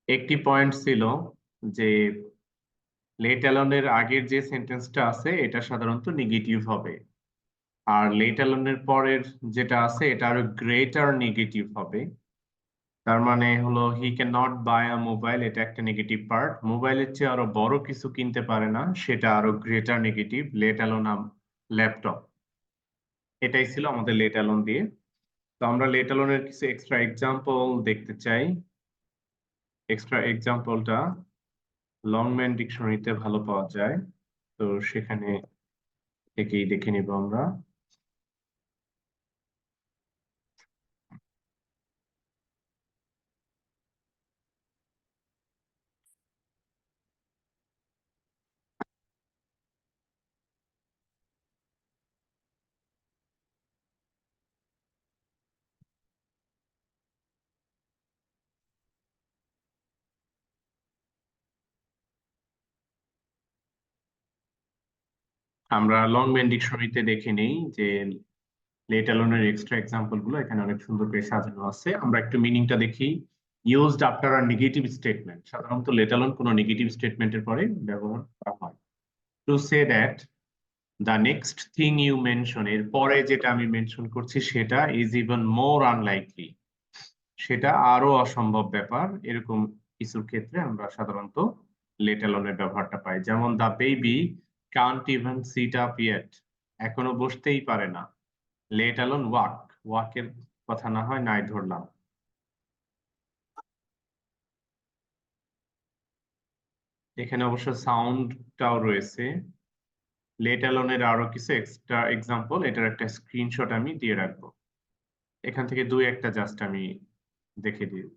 একটি পয়েন্ট ছিল যে লেট অ্যালোনের আগের যে সেন্টেন্সটা আছে এটা সাধারণত নেগেটিভ হবে, আর লেট অ্যালোনের পরের যেটা আছে এটা আরো গ্রেটার নেগেটিভ হবে। তার মানে হলো he can not buy a mobile, এটা একটা নেগেটিভ পার্ট। মোবাইলের চেয়ে আরো বড় কিছু কিনতে পারে না, সেটা আরো greater negative, let alone laptop. এটাই ছিল আমাদের লেট অ্যালোন দিয়ে। তো আমরা লেট অ্যালোনের কিছু এক্সট্রা এক্সাম্পল দেখতে চাই। এক্সট্রা এক্সাম্পলটা লংম্যান ডিকশনারিতে ভালো পাওয়া যায়, তো সেখানে থেকেই দেখে নিব আমরা। আমরা লংম্যান ডিকশনারিতে দেখে নেই যে লেট অ্যালোনের এক্সট্রা এক্সাম্পল গুলো এখানে অনেক সুন্দর করে সাজানো আছে। আমরা একটু মিনিংটা দেখি। Used after a negative statement, সাধারণত লেট অ্যালোন কোনো নেগেটিভ স্টেটমেন্টের পরে ব্যবহার করা হয়। To say that the next thing you mention, এর পরে যেটা আমি মেনশন করছি সেটা ইজ ইভেন মোর আনলাইকলি, সেটা আরো অসম্ভব ব্যাপার, এরকম কিছুর ক্ষেত্রে আমরা সাধারণত লেট অ্যালোনের ব্যবহারটা পাই। যেমন the baby Kant even sit up yet, এখনো বসতেই পারে না। লেট অ্যালোন ওয়াক, ওয়াকের কথা না হয় নাই ধরলাম। এখানে অবশ্য সাউন্ডটাও রয়েছে। লেট অ্যালোনের আরো কিছু এক্সট্রা এক্সাম্পল, এটার একটা স্ক্রিনশট আমি দিয়ে রাখবো। এখান থেকে দুই একটা জাস্ট আমি দেখে দিই,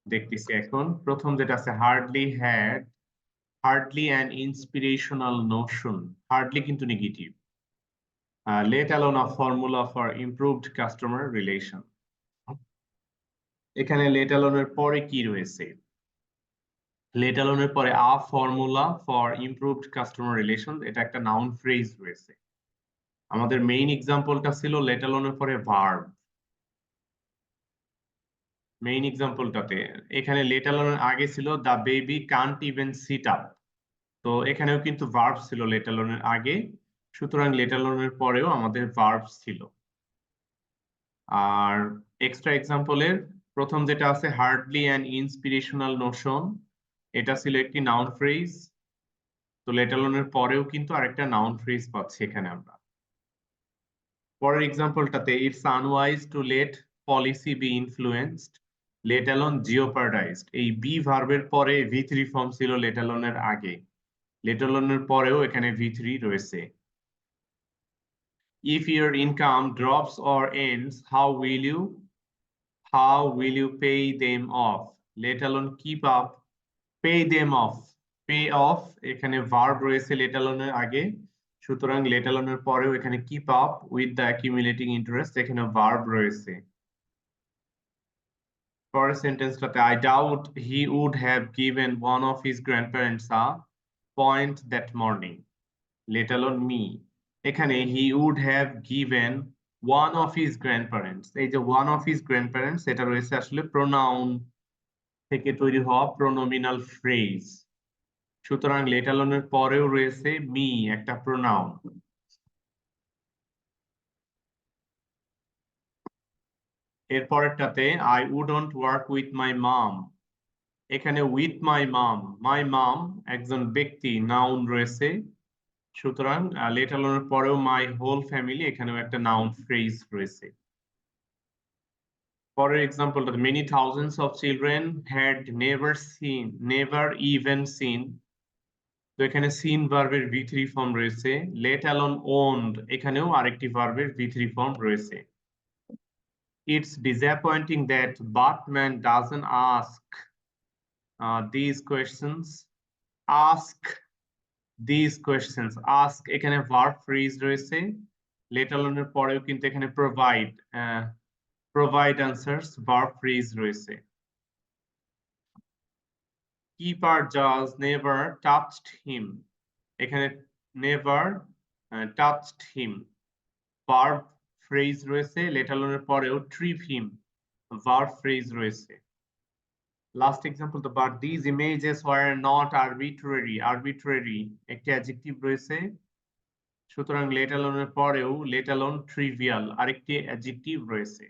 দেখতেছি। এখন প্রথম যেটা আছে, hardly an inspirational notion, hardly কিন্তু negative. Let alone a formula for improved customer relation, এখানে লেট অ্যালোনের পরে কি রয়েছে? লেট অ্যালোনের পরে a formula for improved customer relation, এটা একটা নাউন ফ্রেজ রয়েছে। আমাদের মেইন এক্সাম্পলটা ছিল লেট অ্যালোনের পরে ভার্ব। মেইন এক্সাম্পলটাতে এখানে লেট অ্যালোনের আগে ছিল the baby Kant even sit up, তো এখানেও কিন্তু ভার্ব ছিল লেট অ্যালোনের আগে, সুতরাং লেট অ্যালোনের পরেও আমাদের ভার্ব ছিল। আর এক্সট্রা এক্সাম্পলের প্রথম যেটা আছে হার্ডলি অ্যান ইন্সপিরেশনাল নোশন, এটা ছিল একটি নাউন ফ্রেজ। তো লেট অ্যালোনের পরেও কিন্তু আরেকটা নাউন ফ্রেজ পাচ্ছি এখানে আমরা। পরের এক্সাম্পলটাতে it's unwise to let policy be influenced, let alone jeopardised, এই বি ভার্বের পরে ভি3 ফর্ম ছিল লেট অ্যালোনের আগে, লেট অ্যালোনের পরেও এখানে ভি3 রয়েছে। If your income drops or ends, how will you pay them off, let alone keep up, pay them off, pay off এখানে ভার্ব রয়েছে লেট অ্যালোনের আগে, সুতরাং লেট অ্যালোনের পরেও এখানে keep up with the accumulating interest, এখানে ভার্ব রয়েছে। পরের সেন্টেন্সটাতে I doubt he would have given one of his grandparents a point that morning, let alone me, এখানে he would have given one of his grandparents, এই যে one of his grandparents এটা রয়েছে আসলে প্রোনাউন থেকে তৈরি হওয়া প্রোনোমিনাল ফ্রেজ, সুতরাং লেট অ্যালোনের পরেও রয়েছে মি, একটা প্রোনাউন। এরপরেরটাতে I wouldn't work with my mum, এখানে উইথ মাই মাম একজন ব্যক্তি, নাউন রয়েছে, সুতরাং লেট অ্যালোনের পরেও মাই হোল ফ্যামিলি, এখানেও একটা নাউন ফ্রেজ রয়েছে। পরের এক্সাম্পলটা, many thousands of children had never even seen, তো এখানে সিন ভার্বের ভি3 ফর্ম রয়েছে। লেট অ্যালোন ওন্ড, এখানেও আরেকটি ভার্বের ভি3 ফর্ম রয়েছে। It's disappointing that Batman doesn't ask these questions, ask these questions, ask এখানে ভার্ব ফ্রেজ রয়েছে, লেট অ্যালোনের পরেও কিন্তু এখানে প্রোভাইড আনসার্স ভার্ব ফ্রেজ রয়েছে। কিপার জাজ নেভার টাচড হিম, এখানে never touched him verb phrase রয়েছে, লেট অ্যালোনের পরেও ট্রিপ হিম ভার্ব ফ্রেজ রয়েছে। লাস্ট এক্সাম্পল তো, but these images were not arbitrary. Arbitrary একটি অ্যাডজেক্টিভ রয়েছে, সুতরাং লেট অ্যালোনের পরেও লেট অ্যালোন ট্রিভিয়াল আরেকটি অ্যাডজেক্টিভ রয়েছে।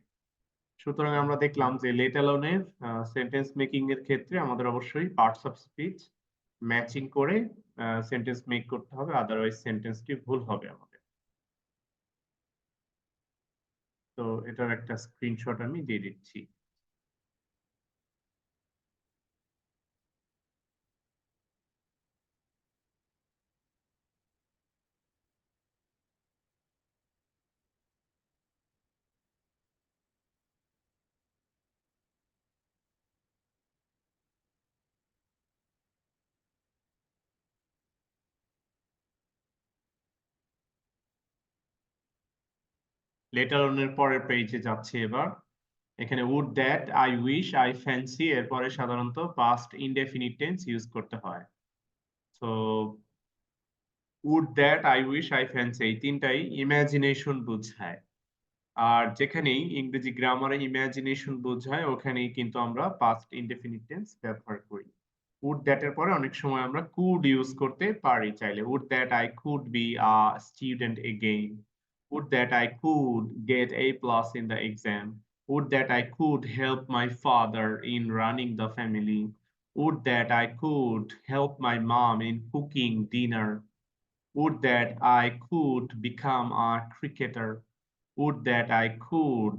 সুতরাং আমরা দেখলাম যে লেট অ্যালোনের সেন্টেন্স মেকিং এর ক্ষেত্রে আমাদের অবশ্যই পার্টস অফ স্পিচ ম্যাচিং করে সেন্টেন্স মেক করতে হবে, আদারওয়াইজ সেন্টেন্সটি ভুল হবে আমাদের। তো এটার একটা স্ক্রিনশট আমি দিয়ে দিচ্ছি। লেটার অনের পরের পেজে যাচ্ছে এবার। এখানে would that, I wish, I fancy এরপরে সাধারণত পাস্ট ইনডেফিনিট টেন্স ইউজ করতে হয়। তো would that, I wish, I fancy এই তিনটাই ইমাজিনেশন বোঝায়। আর যেখানেই ইংরেজি গ্রামারে ইমাজিনেশন বোঝায় ওখানেই কিন্তু আমরা পাস্ট ইনডেফিনিট টেন্স ব্যবহার করি। উড দ্যাট এর পরে অনেক সময় আমরা কুড ইউজ করতে পারি চাইলে। Would that I could be a student again. Would that I could get A plus in the exam. Would that I could help my father in running the family. Would that I could help my mom in cooking dinner. Would that I could become a cricketer. Would that I could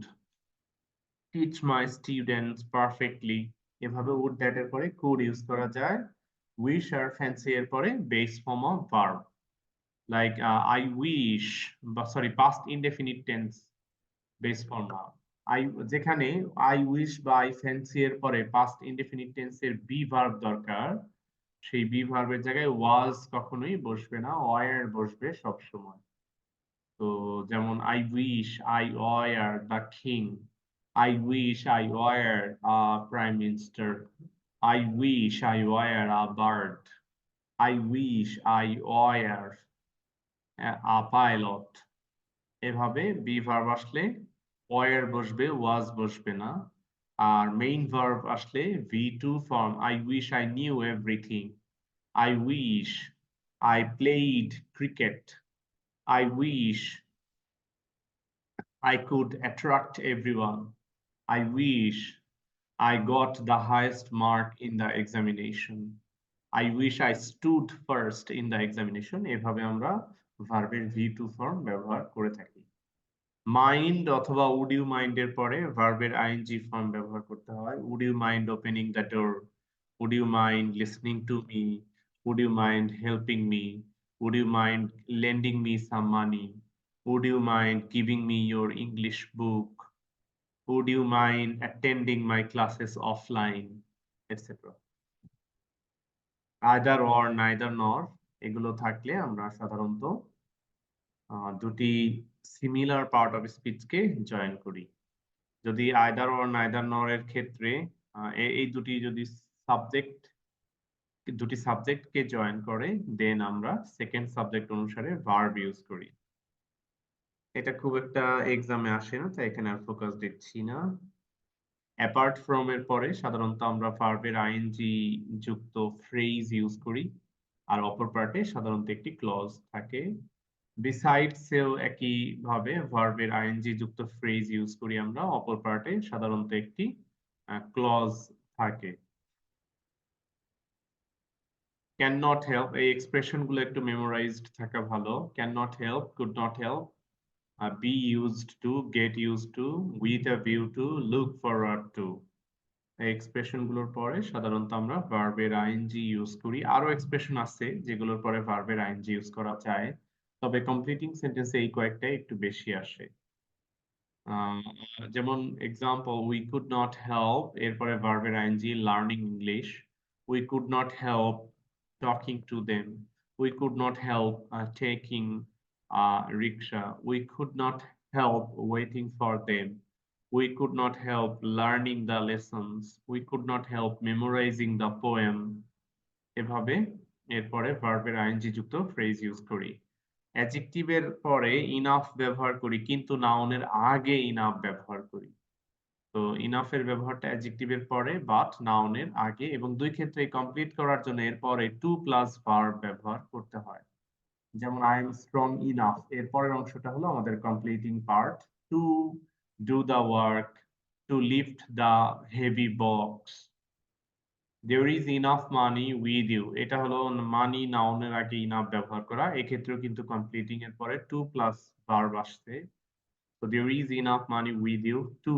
teach my students perfectly. এভাবে would that এর পরে could use করা যায়। wish আর fancy এর পরে base form of verb, like I wish, sorry, past indefinite tense base form verb। I যেখানে I wish বা I fancy এর পরে past indefinite tense এর be verb দরকার, সেই be verb এর জায়গায় was কখনোই বসবে না, were বসবে সবসময়। তো যেমন I wish I were the king, I wish I were a prime minister, I wish I were a bird, I wish I were a pilot। এভাবে বি ভার্ব আসলে were বসবে, was বসবে না। আর মেইন ভার্ব আসলে V2 form, I wish I knew everything, I wish I played cricket, I wish I could attract everyone, I wish I got the highest mark in the examination, I wish I stood first in the examination। এভাবে আমরা ভার্বের V2 form ব্যবহার করে থাকি। Mind অথবা would you mind এর পরে ভার্বের আইএনজি ফর্ম ব্যবহার করতে হয়। Would you mind opening the door, would you mind listening to me, would you mind helping me, would you mind lending me some money, would you mind giving me your English book, would you mind attending my classes offline, etcetera. Either or, neither nor এগুলো থাকলে আমরা সাধারণত দুটি similar part of স্পিচকে join করি। যদি either or neither নর এর ক্ষেত্রে এই দুটি যদি সাবজেক্ট দুটি সাবজেক্টকে জয়েন করে, দেন আমরা সেকেন্ড সাবজেক্ট অনুসারে ভার্ব ইউজ করি। এটা খুব একটা এক্সামে আসে না, তাই এখানে আর ফোকাস দিচ্ছি না। অ্যাপার্ট ফ্রম এর পরে সাধারণত আমরা ভার্বের আইএনজি যুক্ত ফ্রেজ ইউজ করি, আর অপর পার্টে সাধারণত একটি ক্লজ থাকে। বিসাইডস এও একই ভাবে ভার্বের আইএনজি যুক্ত ফ্রেজ ইউজ করি আমরা, অপর পার্টে সাধারণত একটি ক্লজ থাকে। ক্যান নট হেল্প এই এক্সপ্রেশন গুলো একটু মেমোরাইজড থাকা ভালো। Can not help, could not help, be used to, get used to, with a view to, look forward to. এই এক্সপ্রেশন গুলোর পরে সাধারণত আমরা ভার্বের আইএনজি ইউজ করি। আরো এক্সপ্রেশন আছে যেগুলোর পরে ভার্বের আইএনজি ইউজ করা যায়, তবে কমপ্লিটিং সেন্টেন্সে এই কয়েকটা একটু বেশি আসে। যেমন example, we could not help এরপরে ভার্বের ING learning English, we could not help talking to them, we could not help taking rickshaw, we could not help waiting for them, we could not help learning the lessons, we could not help memorising the poem. এভাবে এরপরে ভার্বের ING যুক্ত phrase use করি। অ্যাডজেক্টিভের পরে enough ব্যবহার করি, কিন্তু নাউনের আগে ইনাফ ব্যবহার করি। তো ইনাফ এর ব্যবহারটা অ্যাডজেক্টিভের পরে বাট নাউনের আগে এবং দুই ক্ষেত্রে কমপ্লিট করার জন্য এরপরে টু প্লাস ভার্ব ব্যবহার করতে হয়। যেমন আই এম স্ট্রং ইনাফ এর পরের অংশটা হলো আমাদের completing part. To do the work, to lift the heavy box, there is enough money with you, এটা হলো মানি নাউনের আগে ইনাফ ব্যবহার করা। এক্ষেত্রেও কিন্তু কমপ্লিটিং এর পরে টু প্লাস ভার্ব আসছে। So there is enough money with you to,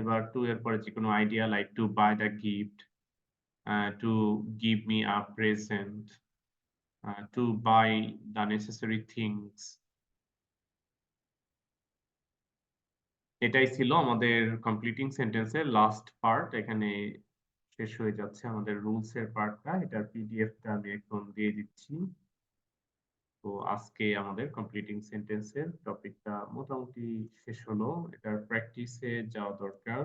এবার to এর পরে যে কোনো idea like to buy the gift, to give me a present, to buy the necessary things. এটাই ছিল আমাদের কমপ্লিটিং সেন্টেন্সের লাস্ট পার্ট। এখানে শেষ হয়ে যাচ্ছে আমাদের রুলস এর পার্টটা। এটার পিডিএফটা আমি এখন দিয়ে দিচ্ছি। তো আজকে আমাদের কমপ্লিটিং সেন্টেন্সের টপিকটা মোটামুটি শেষ হলো। এটার প্র্যাকটিসে যাওয়া দরকার।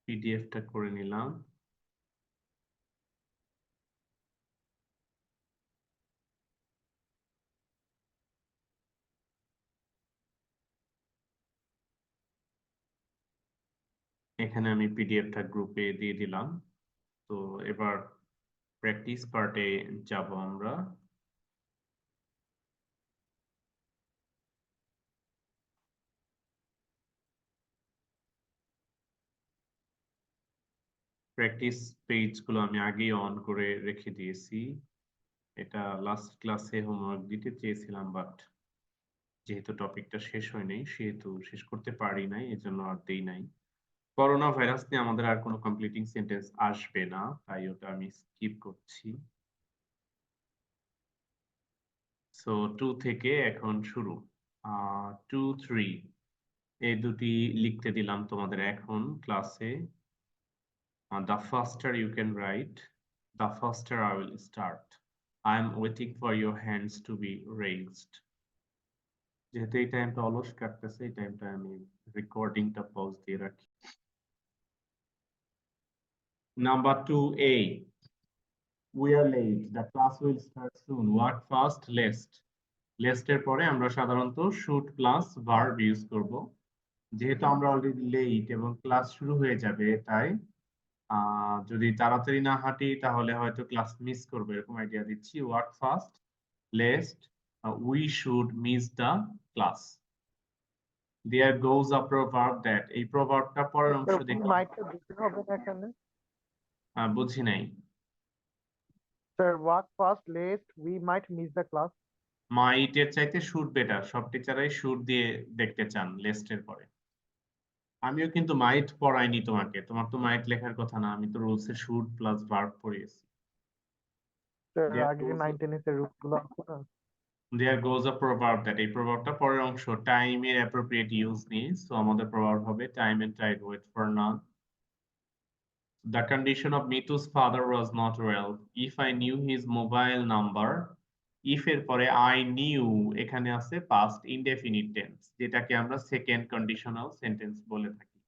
পিডিএফটা করে নিলাম। এখানে আমি পিডিএফটা গ্রুপে দিয়ে দিলাম। তো এবার প্র্যাকটিস পার্টে যাব আমরা। প্র্যাকটিস পেজগুলো আমি আগেই অন করে রেখে দিয়েছি। এটা লাস্ট ক্লাসে হোমওয়ার্ক দিতে চেয়েছিলাম, বাট যেহেতু টপিকটা শেষ হয়নি সেহেতু শেষ করতে পারি নাই, এজন্য আর দেই নাই। করোনা ভাইরাস নিয়ে আমাদের আর কোনো কমপ্লিটিং সেন্টেন্স আসবে না, তাই ওটা আমি স্কিপ করছি। সো টু থেকে এখন শুরু। টু থ্রি এই দুটি লিখতে দিলাম তোমাদের এখন ক্লাসে। The faster you can write, the faster I will start. I am waiting for your hands to be raised. যেহেতু এই টাইমটা অলস কাটতেছে, এই টাইমটা আমি রেকর্ডিংটা পজ দিয়ে রাখি। Number 2A. We are late. The class will start soon. Work fast, lest. Lest এর পরে আমরা সাধারণত should plus verb ইউজ করব। যেহেতু আমরা অলরেডি লেট এবং ক্লাস শুরু হয়ে যাবে, তাই যদি তাড়াতাড়ি না হাঁটি তাহলে হয়তো ক্লাস মিস করবো, এরকম আইডিয়া দিচ্ছি। Work fast lest we should miss the class. There goes a proverb that, এই প্রভার্বটা পরের অংশ দেখি। মাইকটা দিতে হবে না এখানে। বুঝি নাই sir, walk fast lest we might miss the class. মাইটের চাইতে শুড বেটার, সব টিচারই শুড দিয়ে দেখতে চান লেস্টের পরে। আমিও কিন্তু মাইট পড়াইনি তোমাকে, তোমার তো মাইট লেখার কথা না, আমি তো রুলসে শুড প্লাস ভার্ব পড়িয়েছি। স্যার, আগে 9 10 এর রুলস গুলো আছে না। There goes a proverb that, এই প্রভাবটা পরের অংশ টাইম এর appropriate use নিয়ে, সো আমাদের প্রভাব হবে time and tide wait for none. The condition of Mitu's father was not well. If I knew his mobile number, if এর পরে I knew এখানে আছে past indefinite tense, যেটাকে আমরা second conditional sentence বলে থাকি।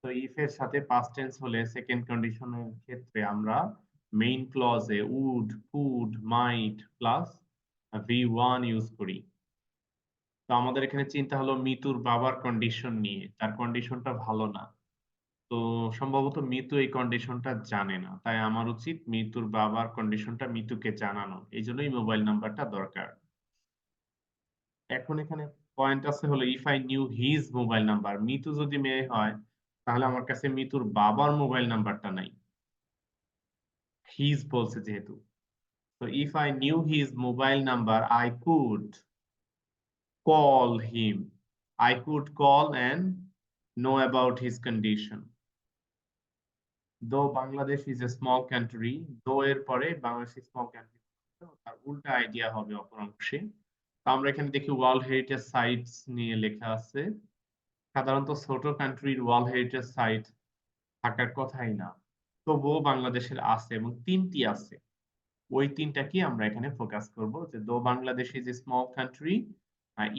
তো if এর সাথে past tense হলে second conditional ক্ষেত্রে আমরা main clause A would, could, might plus V1 use করি। তো আমাদের এখানে চিন্তা হলো মিতুর বাবার কন্ডিশন নিয়ে, তার কন্ডিশনটা ভালো না। তো সম্ভবত মিতু এই কন্ডিশনটা জানে না, তাই আমার উচিত মিতুর বাবার কন্ডিশনটা মিতুকে জানানো, এই জন্যই মোবাইল নাম্বারটা দরকার। এখন এখানে পয়েন্ট আছে হলো if I knew his mobile number, Mitu যদি মেয়ে হয় তাহলে আমার কাছে মিতুর বাবার মোবাইল নাম্বারটা নাই, হিজ বলছে যেহেতু। তো if I knew his mobile number I could call him. I could call and know about his condition. Though Bangladesh is a small country, though এর পরে বাংলাদেশ স্মল কান্ট্রি, তার উল্টা আইডিয়া হবে অপর অংশে। তো আমরা এখানে দেখি ওয়ার্ল্ড হেরিটেজ সাইটস নিয়ে লেখা আছে। সাধারণত ছোট কান্ট্রির ওয়ার্ল্ড হেরিটেজ সাইট থাকার কথাই না, তবুও বাংলাদেশের আছে এবং তিনটি আছে। ওই তিনটা কি আমরা এখানে ফোকাস করব, যে দো Bangladesh is a small country,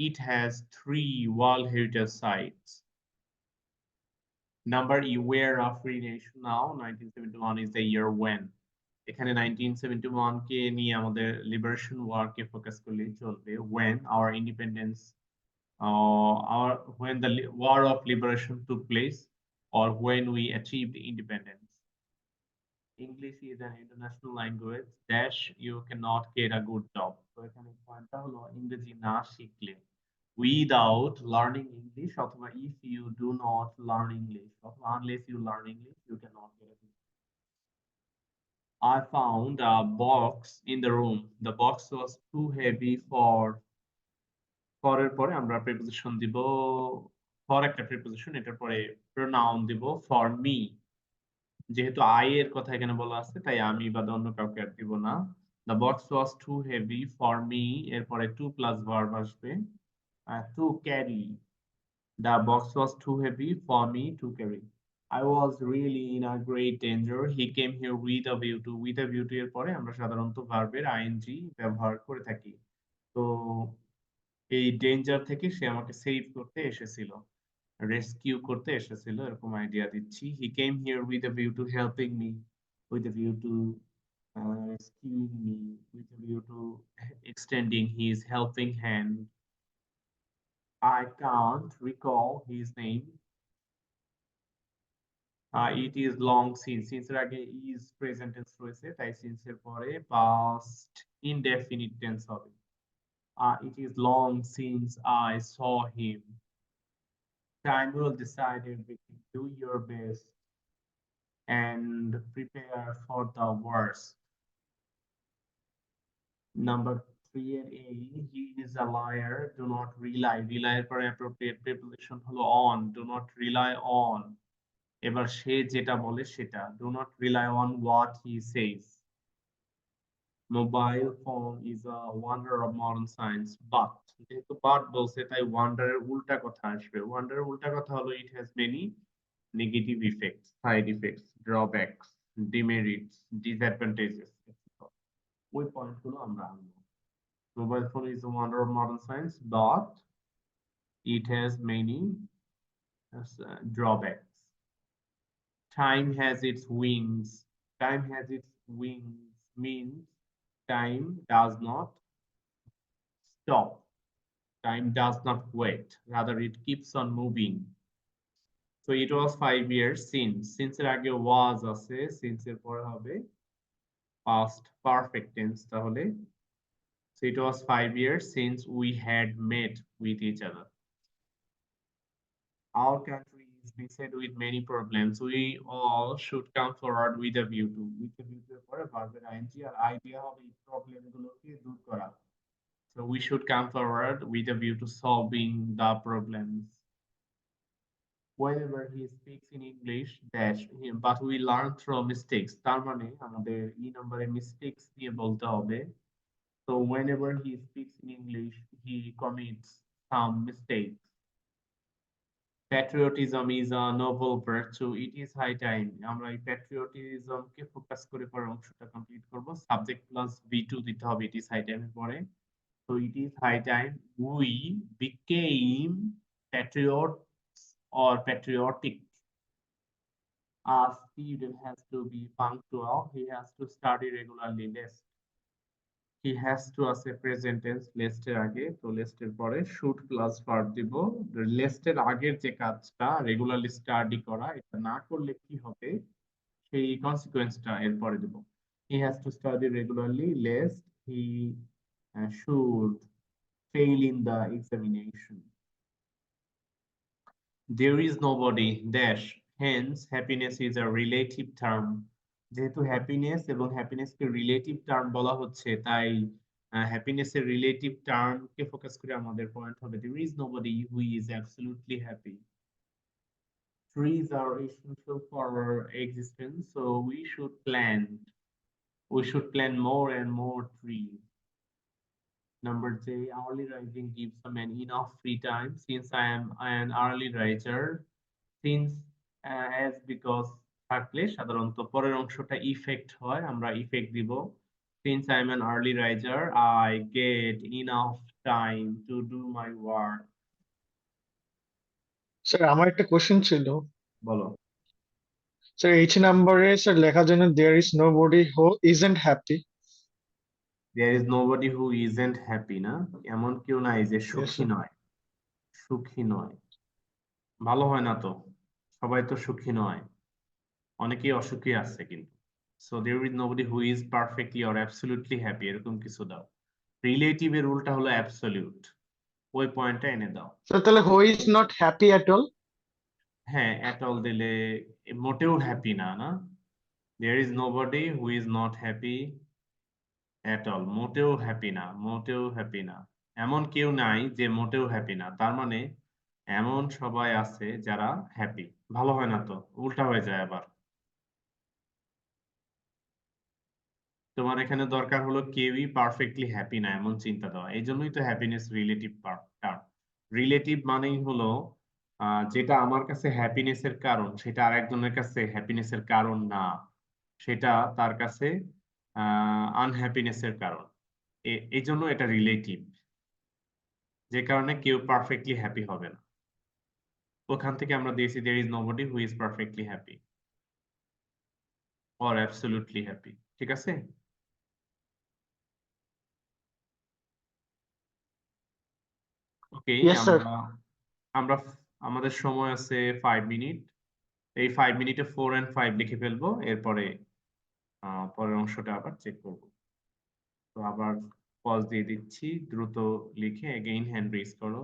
it has 3 World Heritage Sites. Number E, we are a free nation now. 1971 is the year when. এখানে 1971 কে নিয়ে আমাদের লিবারেশন ওয়ার কে ফোকাস করলেই চলবে। when our independence our when the war of liberation took place or when we achieved independence. English is an international language dash you cannot get a good job. তো এখানে পয়েন্টটা হলো ইংরেজি না শিখলে, without learning English অথবা if you do not learn English অথবা unless you learn English you cannot get a good job. I found a box in the room. The box was too heavy for এর পরে আমরা preposition দিব, for একটা preposition, এটার পরে pronoun দিব for me. যেহেতু আই এর কথা এখানে বলা আছে তাই আমি বাদে অন্য কাউকে আর দিব না। The box was too heavy for me, এরপরে টু প্লাস ভার্ব আসবে, to carry. The box was too heavy for me to carry. I was really in a great danger. He came here with a view to. With a view to এর পরে আমরা সাধারণত ভার্বের ING ব্যবহার করে থাকি। তো এই ডেঞ্জার থেকে সে আমাকে সেভ করতে এসেছিল, রেস্কিউ করতে এসেছিল, এরকম আইডিয়া দিচ্ছি। He came here with a view to helping me, with a view to rescuing me, with a view to extending his helping hand. I can't recall his name. It is long since. Since এর আগে is present tense রয়েছে তাই since এর পরে past indefinite tense হবে। It is long since I saw him. Time will decide everything. Do your best and prepare for the worst. Number 3 A, he is a liar. Do not rely. Rely এর পরে appropriate preposition হলো on. Do not rely on. এবার সে যেটা বলে সেটা। Do not rely on what he says. Mobile phone is a wonder of modern science. But যেহেতু but বলছে তাই wonder এর উল্টা কথা আসবে। Wonder এর উল্টা কথা হলো it has many negative effects, side effects, drawbacks, demerits, disadvantages, etc. ওই পয়েন্টগুলো আমরা আনবো। Mobile phone is a wonder of modern science, but it has many drawbacks. Time has its wings. Time has its wings means time does not stop. Time does not wait. Rather, it keeps on moving. So it was 5 years since. Since এর আগে was আছে, since এর পরে হবে past perfect tense তাহলে। So it was 5 years since we had met with each other. Our country is beset with many problems. We all should come forward with a view to. With a view to পরে ভার্বের ING আর idea হবে এই problem গুলোকে দূর করা। So we should come forward with a view to solving the problems. Whenever he speaks in English, dash him, but we learn through mistakes. তার মানে আমাদের ই নম্বরে mistakes নিয়ে বলতে হবে। So whenever he speaks in English, he commits some mistakes. Patriotism is a noble virtue. It is high time. আমরা এই patriotism কে focus করে পরের অংশটা কমপ্লিট করব। Subject plus V2 দিতে হবে it is high time এর পরে। So it is high time we became patriots or patriotic. A student has to be punctual. He has to study regularly. Less. He has to আছে present tense least এর আগে, তো least এর পরে should plus verb দিব। Least এর আগের যে কাজটা রেগুলারলি স্টাডি করা, এটা না করলে কি হবে সেই কনসিকোয়েন্সটা এর পরে দেব। He has to study regularly lest he should fail in the examination. There is nobody dash, hence happiness is a relative term. যেহেতু হ্যাপিনেস এবং হ্যাপিনেসকে রিলেটিভ টার্ম বলা হচ্ছে তাই হ্যাপিনেসের রিলেটিভ টার্ম কে ফোকাস করে আমাদের পয়েন্ট হবে there is nobody who is absolutely happy. Trees are essential for our existence, so we should plant more and more trees. Number J, early rising gives a man enough free time. Since I am an early riser, since as because থাকলে সাধারণত পরের অংশটা effect হয়, আমরা effect দিব। Since I am an early riser, I get enough time to do my work. Sir আমার একটা question ছিল, বলো। স্যার এইচ নাম্বারে স্যার লেখার জন্য there is nobody who isn't happy. There is nobody who isn't happy না, এমন কেউ নাই যে ইয়েস সুখী স্যার। নয়। সুখী নয় ভালো হয় না তো, সবাই তো সুখী নয়, অনেকেই অসুখী আছে কিন্তু। So there is nobody who is perfectly or absolutely happy, এরকম কিছু দাও। রিলেটিভ এর রুলটা হলো অ্যাবসলিউট, ওই পয়েন্টটা এনে দাও। স্যার তাহলে who is not happy at all. হ্যাঁ, অ্যাট অল দিলে মোটেও হ্যাপি না, না? there is nobody who is not happy at all, মোটেও হ্যাপি না, মোটেও হ্যাপি না। এমন কেউ নাই যে মোটেও হ্যাপি না, তার মানে এমন সবাই আছে যারা হ্যাপি। ভালো হয় না তো, উল্টা হয়ে যায় আবার। তোমার এখানে দরকার হলো কেউই পারফেক্টলি হ্যাপি না এমন চিন্তা দেওয়া। এই জন্যই তো হ্যাপিনেস রিলেটিভ টার্ম। রিলেটিভ মানেই হলো যেটা আমার কাছে হ্যাপিনেস এর কারণ সেটা আরেকজনের কাছে হ্যাপিনেস এর কারণ না, সেটা তার কাছে আনহ্যাপিনেস এর কারণ। এই জন্য এটা রিলেটিভ, যে কারণে কেউ পারফেক্টলি হ্যাপি হবে না। ওখান থেকে আমরা দিয়েছি there is nobody who is perfectly happy or absolutely happy। ঠিক আছে? ওকে, ইয়েস স্যার। আমরা আমরা আমাদের সময় আছে 5 মিনিট। এই 5 মিনিটে 4 and 5 লিখে ফেলবো, এরপরে পরের অংশটা আবার চেক করবো। তো আবার পজ দিয়ে দিচ্ছি, দ্রুত লিখে এগেইন হ্যান্ড রেজ করো।